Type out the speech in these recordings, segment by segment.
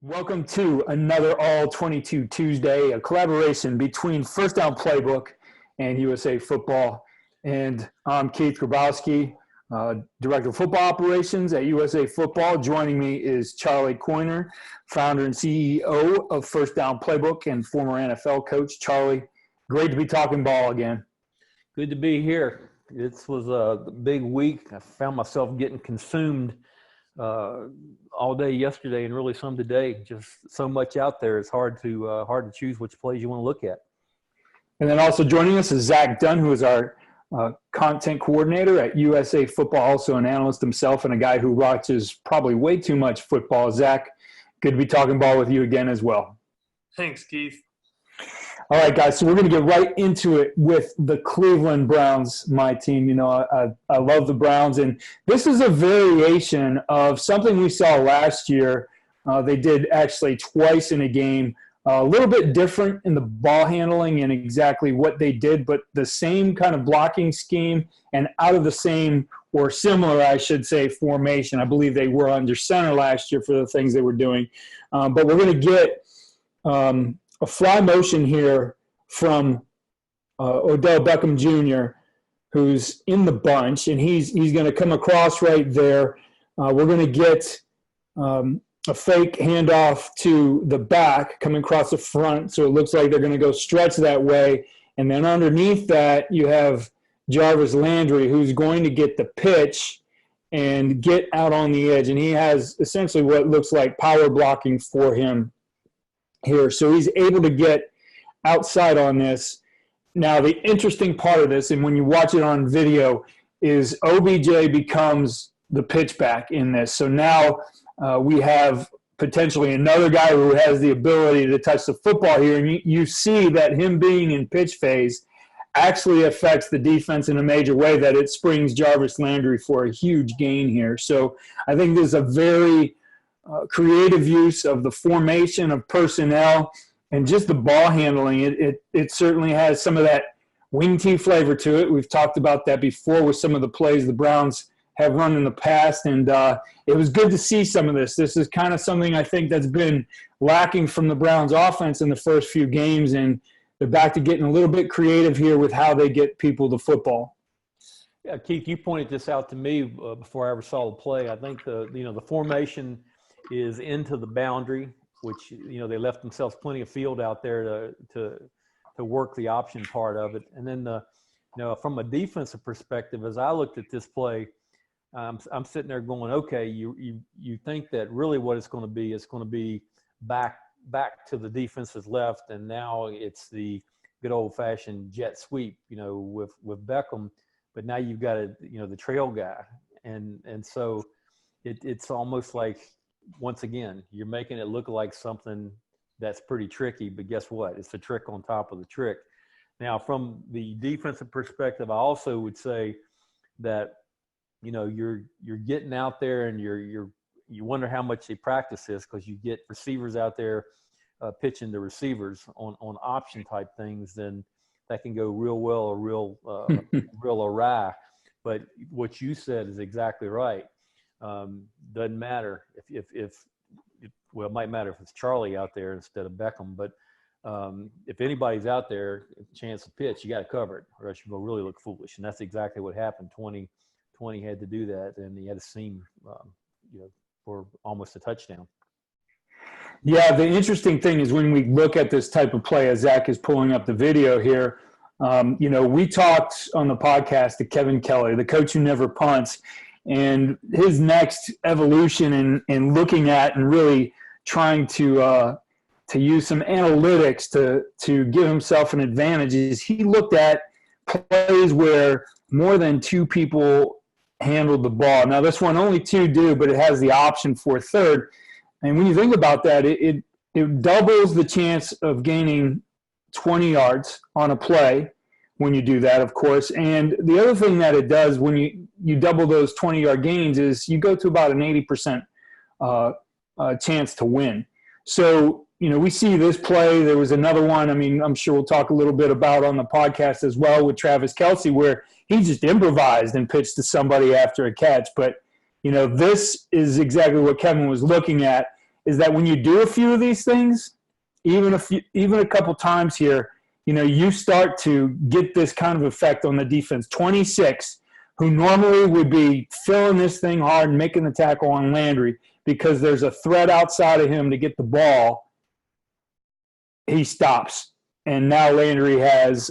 Welcome to another All 22 Tuesday, a collaboration between FirstDown PlayBook and USA Football. And I'm Keith Grabowski, Director of Football Operations at USA Football. Joining me is Charlie Coiner, founder and CEO of FirstDown PlayBook and former NFL coach. Charlie, great to be talking ball again. Good to be here. This was a big week. I found myself getting consumed all day yesterday and really some today. Just so much out there. It's hard to choose which plays you want to look at. And then also joining us is Zach Dunn, who is our content coordinator at USA Football, also an analyst himself and a guy who watches probably way too much football. Zach, good to be talking ball with you again as well. Thanks, Keith. All right, guys, so we're going to get right into it with the Cleveland Browns, my team. You know, I love the Browns, and this is a variation of something we saw last year. They did actually twice in a game, a little bit different in the ball handling and exactly what they did, but the same kind of blocking scheme and out of the same or similar, I should say, formation. I believe they were under center last year for the things they were doing. But we're going to get a fly motion here from Odell Beckham Jr., who's in the bunch, and he's going to come across right there. We're going to get a fake handoff to the back coming across the front, so it looks like they're going to go stretch that way. And then underneath that, you have Jarvis Landry, who's going to get the pitch and get out on the edge. And he has essentially what looks like power blocking for him here. So he's able to get outside on this. Now, the interesting part of this, and when you watch it on video, is OBJ becomes the pitchback in this. So now we have potentially another guy who has the ability to touch the football here. And you see that him being in pitch phase actually affects the defense in a major way, that it springs Jarvis Landry for a huge gain here. So I think this is a very creative use of the formation of personnel and just the ball handling. It certainly has some of that wing tee flavor to it. We've talked about that before with some of the plays the Browns have run in the past, and it was good to see some of this. This is kind of something I think that's been lacking from the Browns offense in the first few games, and they're back to getting a little bit creative here with how they get people the football. Yeah, Keith, you pointed this out to me before I ever saw the play. I think the formation is into the boundary, which they left themselves plenty of field out there to work the option part of it. And then from a defensive perspective, as I looked at this play, I'm sitting there going, okay, you think that really what it's going to be back to the defense's left, and now it's the good old fashioned jet sweep, with Beckham, but now you've got the trail guy, and so it's almost like, once again, you're making it look like something that's pretty tricky, but guess what? It's a trick on top of the trick. Now, from the defensive perspective, I also would say that, you're getting out there and you wonder how much they practice this, because you get receivers out there pitching to receivers on option type things, then that can go real well or real awry. But what you said is exactly right. Doesn't matter well, it might matter if it's Charlie out there instead of Beckham, but if anybody's out there, chance to pitch, you got to cover it, or else you're going to really look foolish. And that's exactly what happened. 20 had to do that, and he had a seam, for almost a touchdown. Yeah, the interesting thing is when we look at this type of play, as Zach is pulling up the video here, we talked on the podcast to Kevin Kelly, the coach who never punts, and his next evolution in looking at and really trying to use some analytics to give himself an advantage is he looked at plays where more than two people handled the ball. Now, this one only two do, but it has the option for a third. And when you think about that, it doubles the chance of gaining 20 yards on a play when you do that, of course. And the other thing that it does when you double those 20-yard gains is you go to about an 80% chance to win. So, we see this play. There was another one, I'm sure we'll talk a little bit about on the podcast as well with Travis Kelce, where he just improvised and pitched to somebody after a catch. But, this is exactly what Kevin was looking at. is that when you do a few of these things, even a couple times here, you start to get this kind of effect on the defense. 26, who normally would be filling this thing hard and making the tackle on Landry because there's a threat outside of him to get the ball, he stops. And now Landry has,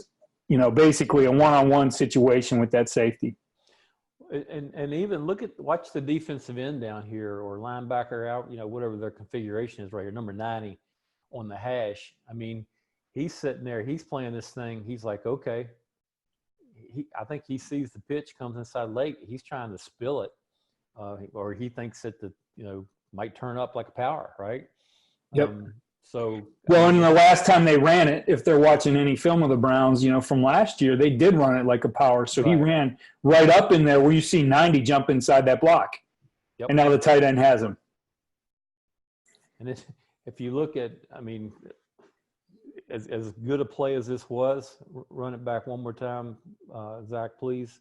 basically a one-on-one situation with that safety. And even watch the defensive end down here or linebacker out, whatever their configuration is right here, number 90 on the hash. I mean, he's sitting there, he's playing this thing. He's like, okay. I think he sees the pitch, comes inside late. He's trying to spill it, or he thinks that might turn up like a power, right? Yep. And the last time they ran it, if they're watching any film of the Browns, from last year, they did run it like a power. So He ran right up in there where you see 90 jump inside that block. Yep. And now the tight end has him. And if you look at, as good a play as this was, run it back one more time, Zach, please.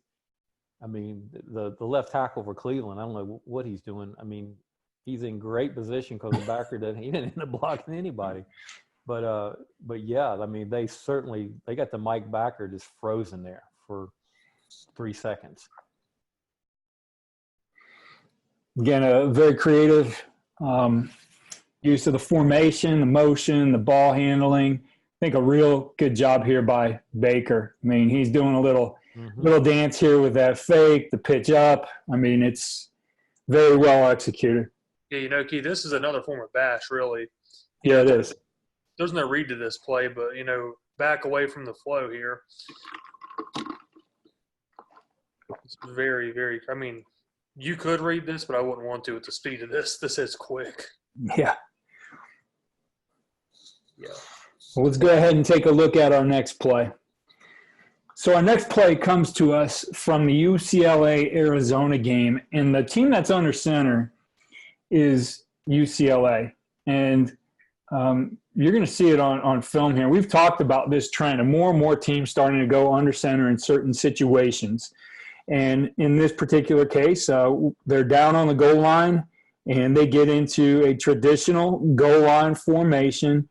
The left tackle for Cleveland, I don't know what he's doing. He's in great position because the backer didn't end up blocking anybody. But yeah, they got the Mike backer just frozen there for 3 seconds. Again, a very creative use of the formation, the motion, the ball handling. I think a real good job here by Baker. He's doing a little dance here with that fake, the pitch up. It's very well executed. Yeah, Keith, this is another form of bash, really. Yeah, it is. There's no read to this play, but, back away from the flow here. It's very, very – you could read this, but I wouldn't want to at the speed of this. This is quick. Yeah. Well, let's go ahead and take a look at our next play. So our next play comes to us from the UCLA-Arizona game, and the team that's under center is UCLA. And you're going to see it on film here. We've talked about this trend of more and more teams starting to go under center in certain situations. And in this particular case, they're down on the goal line, and they get into a traditional goal line formation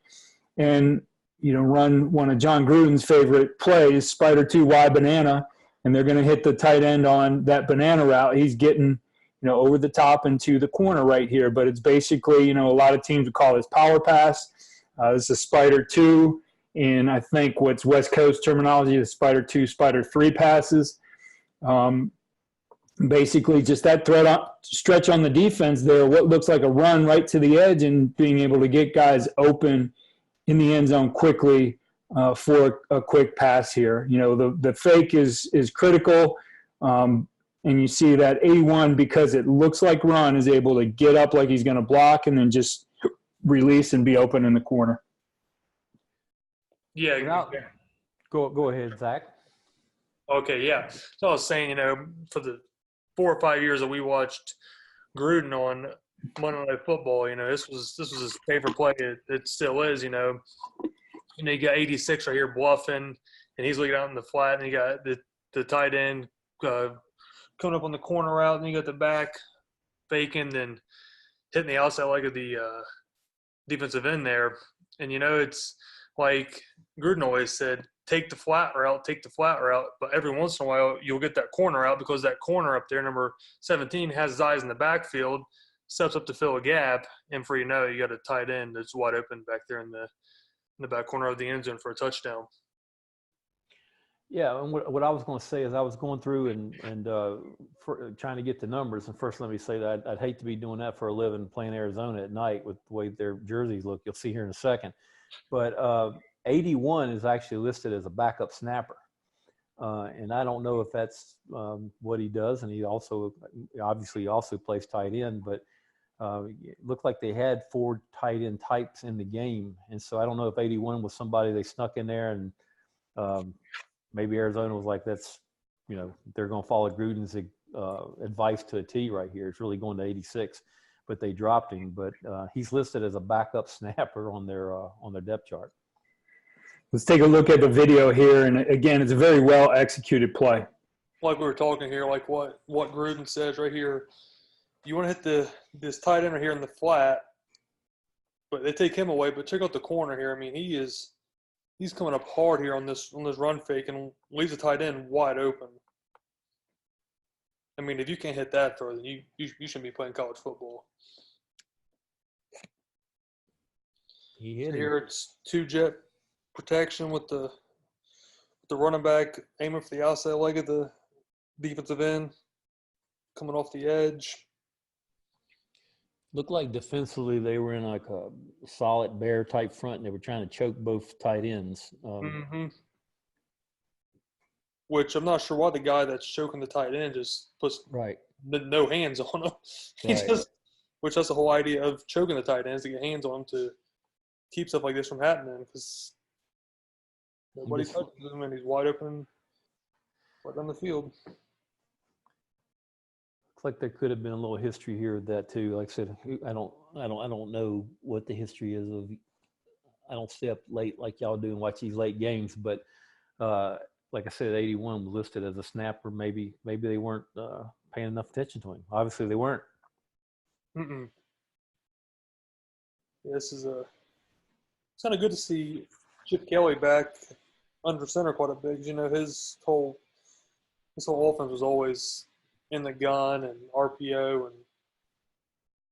and, run one of John Gruden's favorite plays, Spider 2 Y banana, and they're going to hit the tight end on that banana route. He's getting, over the top into the corner right here. But it's basically, a lot of teams would call this power pass. This is Spider 2, and I think what's West Coast terminology is Spider 2, Spider 3 passes. Basically just that stretch on the defense there, what looks like a run right to the edge and being able to get guys open in the end zone quickly for a quick pass here. The fake is critical, and you see that 81, because it looks like run, is able to get up like he's going to block and then just release and be open in the corner. Yeah. Go ahead, Zach. Okay, yeah. So I was saying, for the 4 or 5 years that we watched Gruden on Monday Night Football, this was his favorite play. It still is, you got 86 right here bluffing, and he's looking out in the flat, and you got the tight end coming up on the corner route, and you got the back faking, then hitting the outside leg of the defensive end there. And, it's like Gruden always said, take the flat route, but every once in a while you'll get that corner out, because that corner up there, number 17, has his eyes in the backfield, steps up to fill a gap, and you got a tight end that's wide open back there in the back corner of the end zone for a touchdown. Yeah, and what I was going to say is I was going through and trying to get the numbers. And first, let me say that I'd hate to be doing that for a living, playing Arizona at night with the way their jerseys look. You'll see here in a second. But 81 is actually listed as a backup snapper. And I don't know if that's what he does. And he also plays tight end. But it looked like they had 4 tight end types in the game. And so I don't know if 81 was somebody they snuck in there, and maybe Arizona was like, that's, they're going to follow Gruden's advice to a T right here. It's really going to 86, but they dropped him. But he's listed as a backup snapper on their depth chart. Let's take a look at the video here. And again, it's a very well executed play. Like we were talking here, like what Gruden says right here. You want to hit this tight end right here in the flat. but they take him away. But check out the corner here. I mean, he's coming up hard here on this run fake and leaves the tight end wide open. I mean, if you can't hit that throw, then you shouldn't be playing college football. He hit Here him. it's two-jet protection with the running back aiming for the outside leg of the defensive end, coming off the edge. Looked like defensively they were in like a solid bear type front, and they were trying to choke both tight ends. Which I'm not sure why the guy that's choking the tight end just puts no hands on him. Which that's the whole idea of choking the tight ends, to get hands on him to keep stuff like this from happening, because nobody touches him and he's wide open right down the field. Looks like there could have been a little history here with that too. Like I said, I don't know what the history is of. I don't stay up late like y'all do and watch these late games, but like I said, 81 was listed as a snapper. Maybe they weren't paying enough attention to him. Obviously, they weren't. Yeah, this is it's kind of good to see Chip Kelly back under center quite a bit. You know, his whole offense was always in the gun and RPO and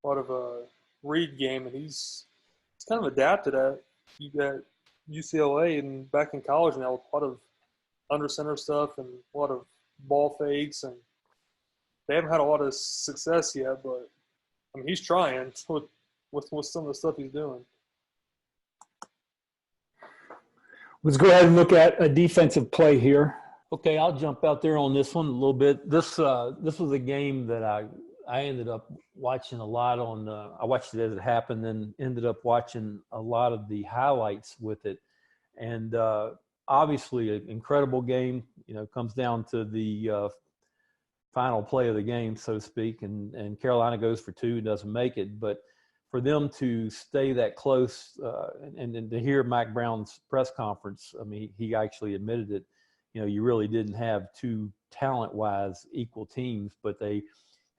a lot of read game, and he's kind of adapted at UCLA and back in college now with a lot of under center stuff and a lot of ball fakes, and they haven't had a lot of success yet, but I mean, he's trying with some of the stuff he's doing. Let's go ahead and look at a defensive play here. Okay, I'll jump out there on this one a little bit. This was a game that I ended up watching a lot on. I watched it as it happened, and ended up watching a lot of the highlights with it. And obviously, an incredible game. You know, comes down to the final play of the game, so to speak, and Carolina goes for two, doesn't make it. But for them to stay that close, and to hear Mac Brown's press conference, I mean, he actually admitted it. You know, you really didn't have two talent-wise equal teams, but they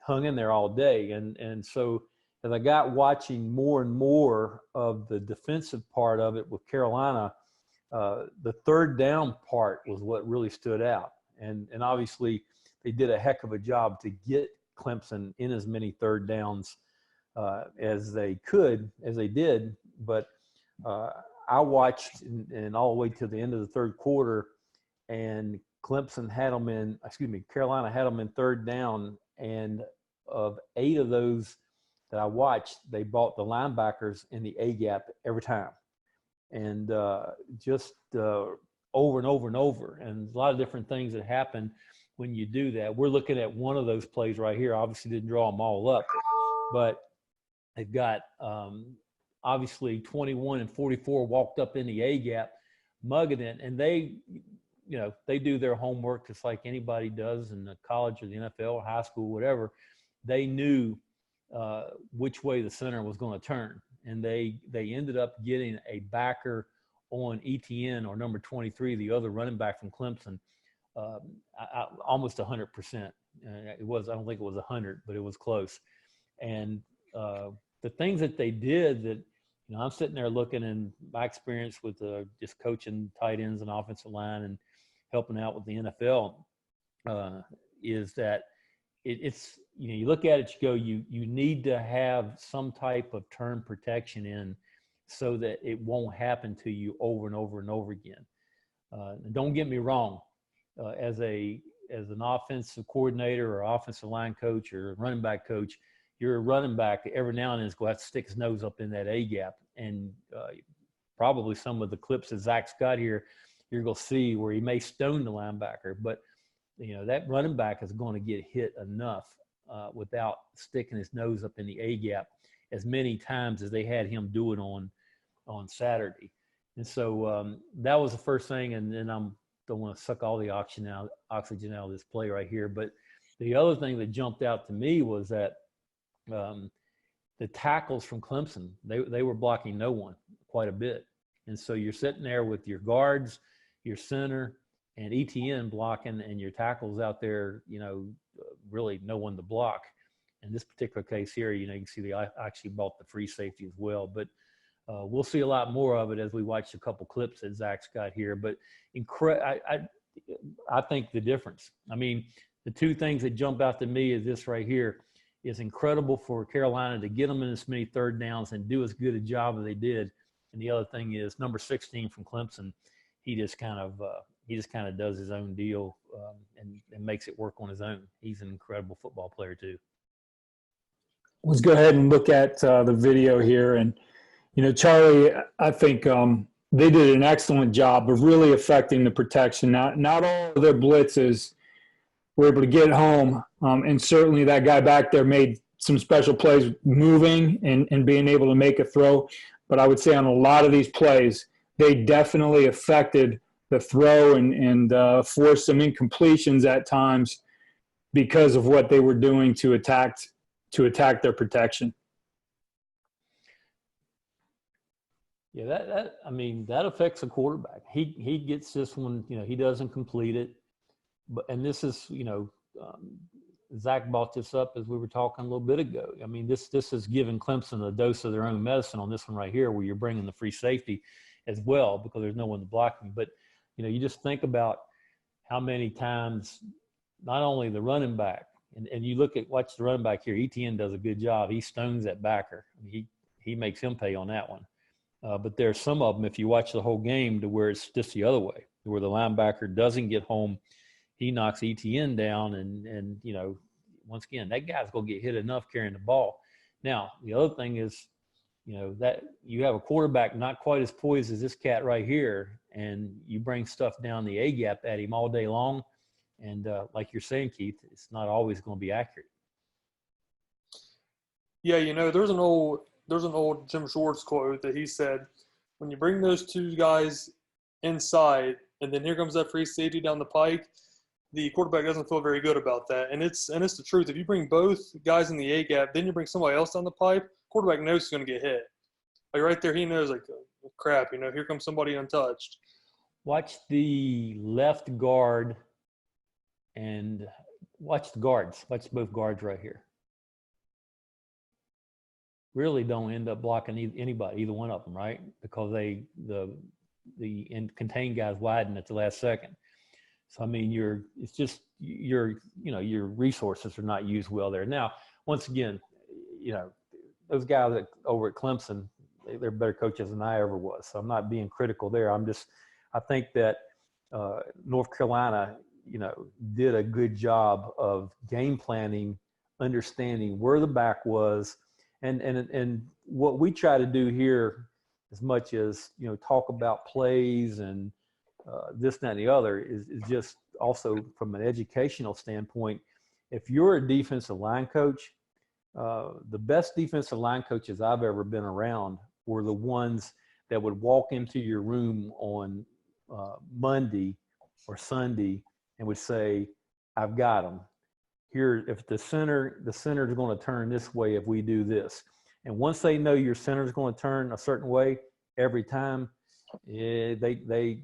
hung in there all day. And so as I got watching more and more of the defensive part of it with Carolina, the third down part was what really stood out. And obviously they did a heck of a job to get Clemson in as many third downs as they did. But I watched and all the way to the end of the third quarter, and Carolina had them in third down, and of 8 of those that I watched, they bought the linebackers in the A gap every time, and just over and over and over, and a lot of different things that happen when you do that. We're looking at one of those plays right here. Obviously didn't draw them all up, but they've got obviously 21 and 44 walked up in the A gap, mugging it, and they do their homework just like anybody does in the college or the NFL or high school, whatever. They knew which way the center was going to turn, and they ended up getting a backer on ETN, or number 23, the other running back from Clemson, almost 100%. I don't think it was 100, but it was close. And the things that they did that, you know, I'm sitting there looking, in my experience with just coaching tight ends and offensive line and helping out with the NFL, is that it's, you know, you look at it, you go, you need to have some type of turn protection in so that it won't happen to you over and over and over again. Don't get me wrong, as an offensive coordinator or offensive line coach or running back coach, your running back every now and then is going to have to stick his nose up in that A gap. And probably some of the clips that Zach's got here, you're going to see where he may stone the linebacker. But, you know, that running back is going to get hit enough without sticking his nose up in the A gap as many times as they had him do it on Saturday. And so that was the first thing. And then don't want to suck all the oxygen out of this play right here. But the other thing that jumped out to me was that the tackles from Clemson, they were blocking no one quite a bit. And so you're sitting there with your guards, your center, and ETN blocking, and your tackles out there, you know, really no one to block. In this particular case here, you know, you can see they actually bought the free safety as well. But We'll see a lot more of it as we watch a couple clips that Zach's got here. But I think the difference. I mean, the two things that jump out to me is this right here. Is incredible for Carolina to get them in as many third downs and do as good a job as they did. And the other thing is number 16 from Clemson. He just kind of does his own deal and makes it work on his own. He's an incredible football player too. Let's go ahead and look at the video here. And, Charlie, I think they did an excellent job of really affecting the protection. Not all of their blitzes were able to get home. And certainly that guy back there made some special plays moving and being able to make a throw. But I would say on a lot of these plays, they definitely affected the throw and forced some incompletions at times because of what they were doing to attack their protection. Yeah, that affects the quarterback. He gets this one, he doesn't complete it. And this is, Zach brought this up as we were talking a little bit ago. I mean, this has given Clemson a dose of their own medicine on this one right here, where you're bringing the free safety as well because there's no one to block him. But, you just think about how many times not only the running back, and you watch the running back here, ETN does a good job. He stones that backer. I mean, he makes him pay on that one. But there's some of them, if you watch the whole game, to where it's just the other way, where the linebacker doesn't get home. He knocks ETN down, and once again, that guy's going to get hit enough carrying the ball. Now, the other thing is, that you have a quarterback not quite as poised as this cat right here, and you bring stuff down the A-gap at him all day long, and like you're saying, Keith, it's not always going to be accurate. Yeah, there's an old Jim Schwartz quote that he said, when you bring those two guys inside, and then here comes that free safety down the pike, the quarterback doesn't feel very good about that. And it's the truth. If you bring both guys in the A-gap, then you bring somebody else down the pipe, quarterback knows he's going to get hit. Like right there, he knows, like, oh, crap, here comes somebody untouched. Watch the left guard and watch the guards. Watch both guards right here. Really don't end up blocking anybody, either one of them, right? Because the contained guys widen at the last second. So, I mean, your resources are not used well there. Now, once again, those guys over at Clemson, they're better coaches than I ever was. So I'm not being critical there. I think that North Carolina, did a good job of game planning, understanding where the back was. And what we try to do here, as much as, talk about plays and this, that, and the other, is just also from an educational standpoint. If you're a defensive line coach, the best defensive line coaches I've ever been around were the ones that would walk into your room on Monday or Sunday and would say, I've got them. Here, if the center is going to turn this way if we do this. And once they know your center is going to turn a certain way every time, they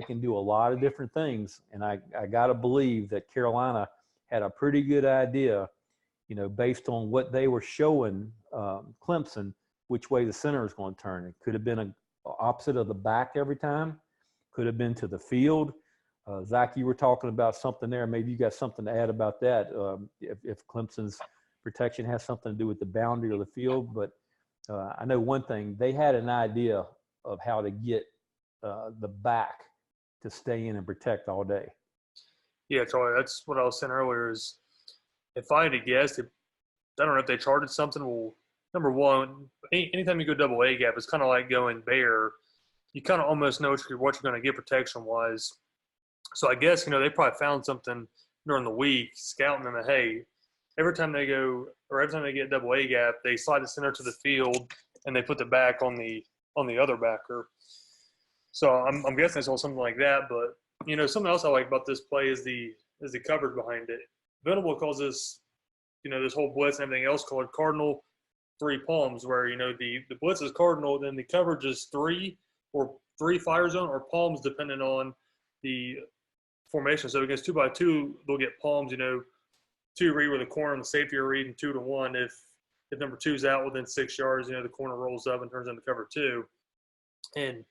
can do a lot of different things. And I got to believe that Carolina had a pretty good idea, based on what they were showing Clemson, which way the center is going to turn. It could have been an opposite of the back every time. Could have been to the field. Zach, you were talking about something there. Maybe you got something to add about that. If Clemson's protection has something to do with the boundary of the field. But I know one thing, they had an idea of how to get the back to stay in and protect all day. Yeah, Troy, that's what I was saying earlier is if I had to guess, I don't know if they charted something. Well, number one, anytime you go double A gap, it's kind of like going bear. You kind of almost know what you're going to get protection-wise. So I guess, they probably found something during the week, scouting them that, hey, every time they get double A gap, they slide the center to the field and they put the back on the other backer. So I'm guessing it's all something like that. But, something else I like about this play is the coverage behind it. Venable calls this, this whole blitz and everything else called cardinal three palms, where, the blitz is cardinal, then the coverage is three fire zone or palms depending on the formation. So against 2x2, they'll get palms, 2 read with a corner and the safety are reading 2 to 1 if if number two's out within 6 yards, the corner rolls up and turns into cover two. And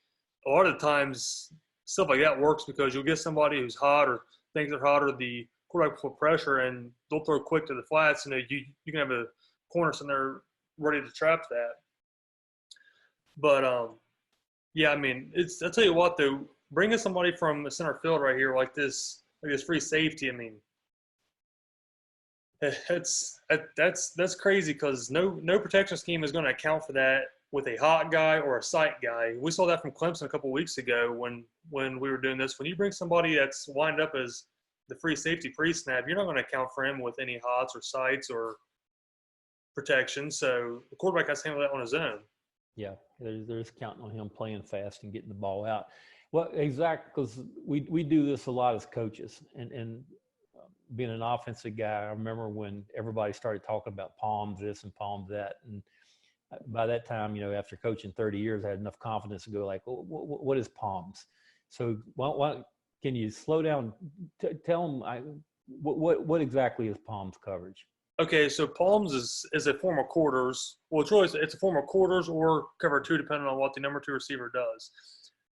a lot of the times, stuff like that works because you'll get somebody who's hot or thinks they're hot, or the quarterback will put pressure and they'll throw quick to the flats. You can have a corner sitting there ready to trap that. But yeah, I mean, I'll tell you what though, bringing somebody from the center field right here like this free safety, I mean, that's crazy because no protection scheme is going to account for that with a hot guy or a sight guy. We saw that from Clemson a couple of weeks ago when we were doing this. When you bring somebody that's lined up as the free safety pre-snap, you're not going to account for him with any hots or sights or protection. So the quarterback has to handle that on his own. Yeah, there's counting on him playing fast and getting the ball out. Well, exactly, because we do this a lot as coaches, and being an offensive guy, I remember when everybody started talking about palms this and palms that, and by that time, after coaching 30 years, I had enough confidence to go like, what is palms? So why can you slow down? Tell them what exactly is palms coverage? Okay, so palms is a form of quarters. Well, it's a form of quarters or cover two, depending on what the number two receiver does.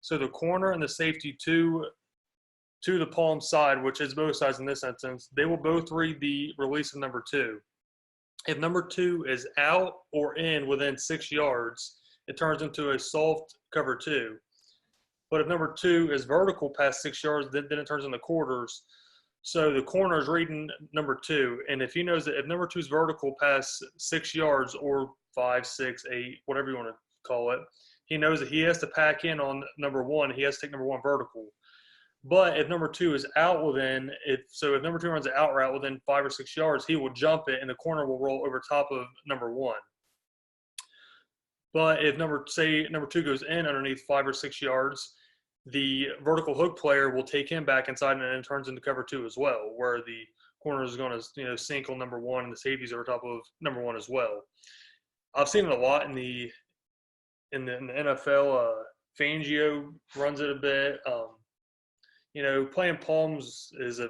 So the corner and the safety to the palm side, which is both sides in this instance, they will both read the release of number two. If number two is out or in within 6 yards, it turns into a soft cover two. But if number two is vertical past 6 yards, then it turns into quarters. So the corner is reading number two, and if he knows that if number two is vertical past 6 yards or 5, 6, 8, whatever you want to call it, he knows that he has to pack in on number one. He has to take number one vertical. But if number two is out if number two runs an out route within 5 or 6 yards, he will jump it and the corner will roll over top of number one. But if number two goes in underneath 5 or 6 yards, the vertical hook player will take him back inside and it turns into cover two as well, where the corner is going to sink on number one and the safeties are on top of number one as well. I've seen it a lot in the NFL. Fangio runs it a bit. Playing palms is a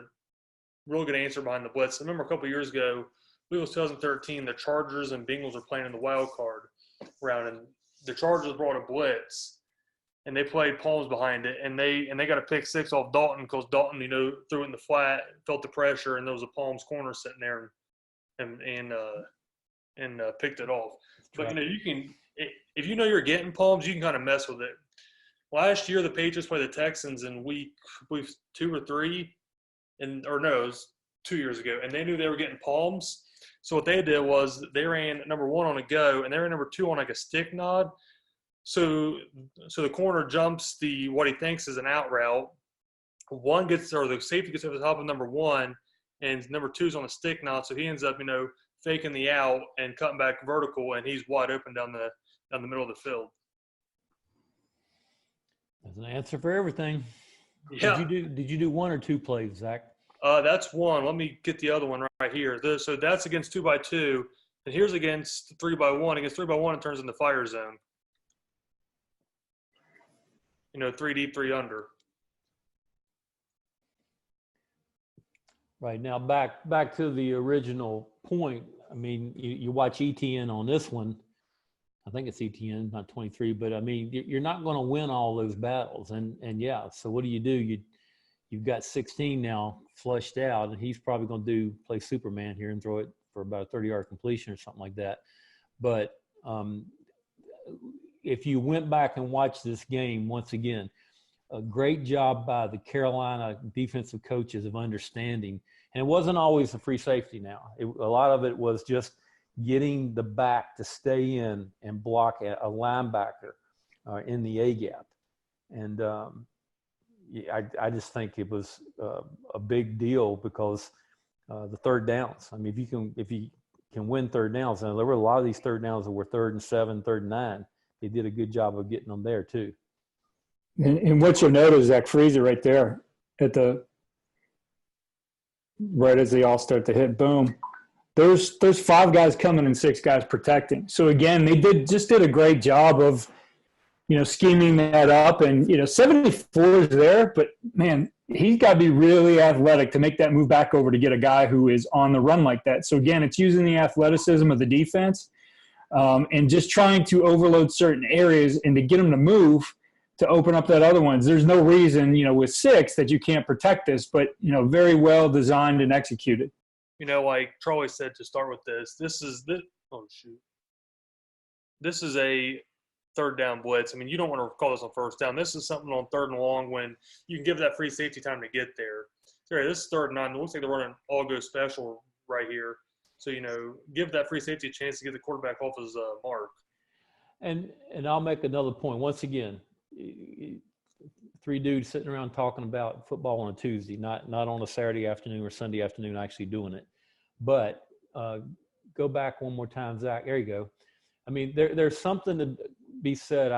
real good answer behind the blitz. I remember a couple of years ago, I believe it was 2013, the Chargers and Bengals were playing in the wild card round, and the Chargers brought a blitz, and they played palms behind it, and they got a pick six off Dalton because Dalton, threw it in the flat, felt the pressure, and there was a palms corner sitting there, and picked it off. But you can, if you're getting palms, you can kind of mess with it. Last year, the Patriots played the Texans in week 2 or 3, it was 2 years ago, and they knew they were getting palms. So what they did was they ran number one on a go, and they ran number two on like a stick nod. So the corner jumps what he thinks is an out route. The safety gets over the top of number one, and number two's on a stick nod. So he ends up, faking the out and cutting back vertical, and he's wide open down the middle of the field. There's an answer for everything. Yeah. Did you do one or two plays, Zach? That's one. Let me get the other one right here. So that's against 2x2, and here's against 3x1. Against 3x1, it turns into fire zone. 3 deep, 3 under. Right. Now back to the original point. I mean, you watch ETN on this one. I think it's ETN, not 23, but I mean, you're not going to win all those battles. And yeah, so what do? You've got 16 now flushed out, and he's probably going to play Superman here and throw it for about a 30-yard completion or something like that. But if you went back and watched this game once again, a great job by the Carolina defensive coaches of understanding. And it wasn't always a free safety now. A lot of it was just getting the back to stay in and block a linebacker in the A gap. And I just think it was a big deal because the third downs. I mean, if you can win third downs, and there were a lot of these third downs that were 3rd and 7, 3rd and 9. They did a good job of getting them there too. And what you'll notice, Zach Freezer right there right as they all start to hit, boom. There's 5 guys coming and 6 guys protecting. So again, they did a great job of, scheming that up, and 74 is there, but man, he's got to be really athletic to make that move back over to get a guy who is on the run like that. So again, it's using the athleticism of the defense. and just trying to overload certain areas and to get them to move to open up that other ones. There's no reason, with 6 that you can't protect this, but, very well designed and executed. Like Charlie said to start with this is a third down blitz. I mean, you don't want to call this on first down. This is something on third and long when you can give that free safety time to get there. So this is third and 9. It looks like they're running all-go special right here. So, give that free safety a chance to get the quarterback off his mark. And I'll make another point. Once again, 3 dudes sitting around talking about football on a Tuesday, not on a Saturday afternoon or Sunday afternoon actually doing it. But go back one more time, Zach. There you go. I mean, there's something to be said.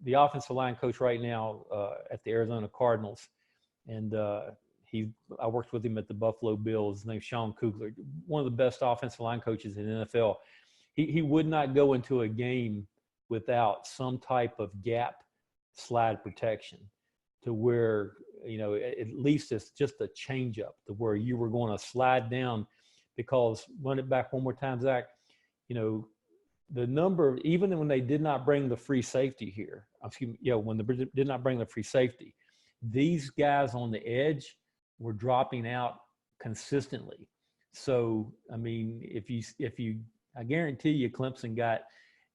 The offensive line coach right now at the Arizona Cardinals, and I worked with him at the Buffalo Bills. His name's Sean Kugler, one of the best offensive line coaches in the NFL. He would not go into a game without some type of gap slide protection to where, at least it's just a change up to where you were going to slide down, because run it back one more time, Zach, the number, even when they did not bring the free safety here, when they did not bring the free safety, these guys on the edge were dropping out consistently. So, I mean, I guarantee you Clemson got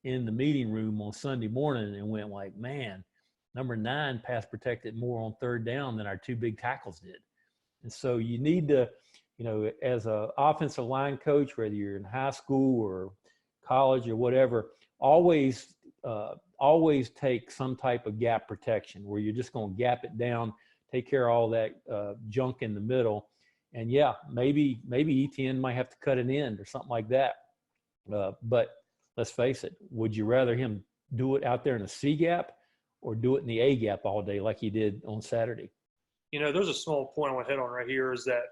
in the meeting room on Sunday morning and went like, man, number 9 pass protected more on third down than our 2 big tackles did. And so you need to, as an offensive line coach, whether you're in high school or college or whatever, always take some type of gap protection where you're just going to gap it down, take care of all that junk in the middle. And yeah, maybe ETN might have to cut an end or something like that. But let's face it, would you rather him do it out there in a C gap or do it in the A gap all day like he did on Saturday? There's a small point I want to hit on right here is that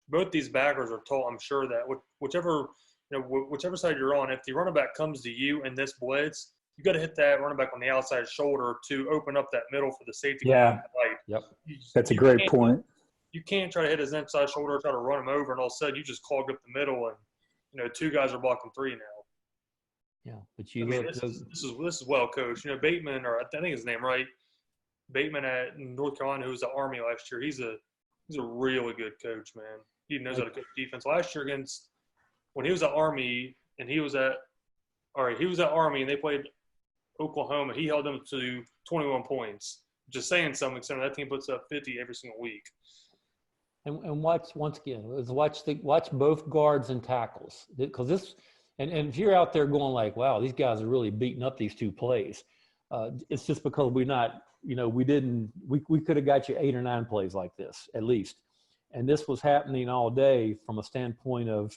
both these backers are taught, I'm sure, that whichever side you're on, if the running back comes to you in this blitz, you got to hit that running back on the outside shoulder to open up that middle for the safety. Yeah. Yep. That's a great point. You can't try to hit his inside shoulder, try to run him over, and all of a sudden you just clog up the middle, and 2 guys are blocking 3 now. Yeah, but this is well coached. Bateman, or I think his name right, Bateman at North Carolina, who was the Army last year. He's a really good coach, man. He knows how to coach defense. Last year when he was at Army and he was at Army and they played Oklahoma, he held them to 21 points. Just saying something, so that team puts up 50 every single week. And once again, watch both guards and tackles, because this. And if you're out there going like, wow, these guys are really beating up these 2 plays, it's just because we could have got you 8 or 9 plays like this at least. And this was happening all day from a standpoint of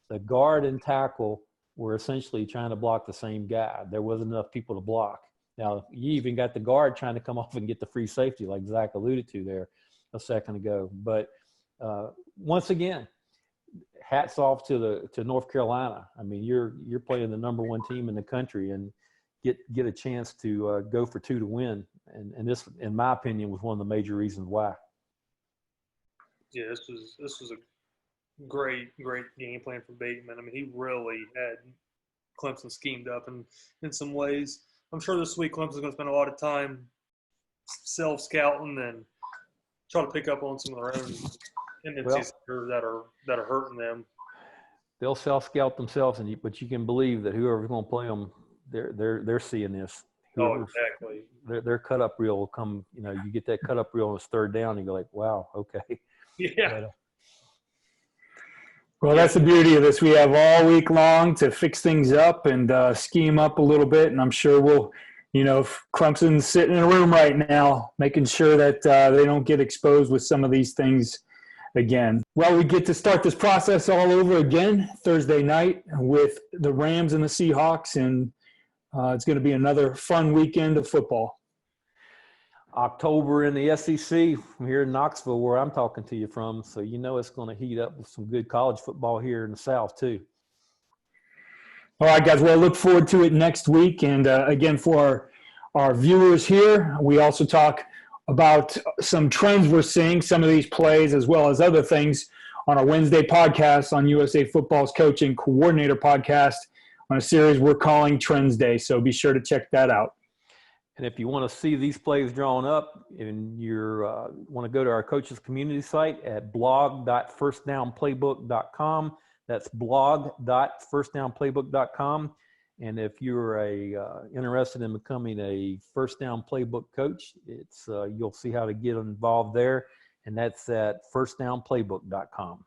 the guard and tackle were essentially trying to block the same guy. There wasn't enough people to block. Now, you even got the guard trying to come off and get the free safety like Zach alluded to there a second ago. But once again, hats off to North Carolina. I mean, you're playing the number 1 team in the country and get a chance to go for 2 to win. And this, in my opinion, was one of the major reasons why. Yeah, this was a great game plan for Bateman. I mean, he really had Clemson schemed up in some ways. I'm sure this week Clemson's going to spend a lot of time self-scouting and try to pick up on some of their own tendencies that are hurting them. They'll self-scout themselves, but you can believe that whoever's going to play them, they're seeing this. Exactly. Their cut-up reel will come. You get that cut-up reel on his third down, and you're like, wow, okay. Yeah. Well, that's the beauty of this. We have all week long to fix things up and scheme up a little bit, and I'm sure we'll Clemson's sitting in a room right now making sure that they don't get exposed with some of these things again. Well, we get to start this process all over again Thursday night with the Rams and the Seahawks, and it's going to be another fun weekend of football. October in the SEC here in Knoxville, where I'm talking to you from, so it's going to heat up with some good college football here in the South too. All right, guys. Well, I look forward to it next week. And again, for our viewers here, we also talk about some trends we're seeing, some of these plays, as well as other things on our Wednesday podcast on USA Football's Coaching Coordinator podcast. on a series we're calling Trends Day. So be sure to check that out. And if you want to see these plays drawn up and you want to go to our coaches community site at blog.firstdownplaybook.com, that's blog.firstdownplaybook.com. And if you're interested in becoming a First Down Playbook coach, you'll see how to get involved there. And that's at firstdownplaybook.com.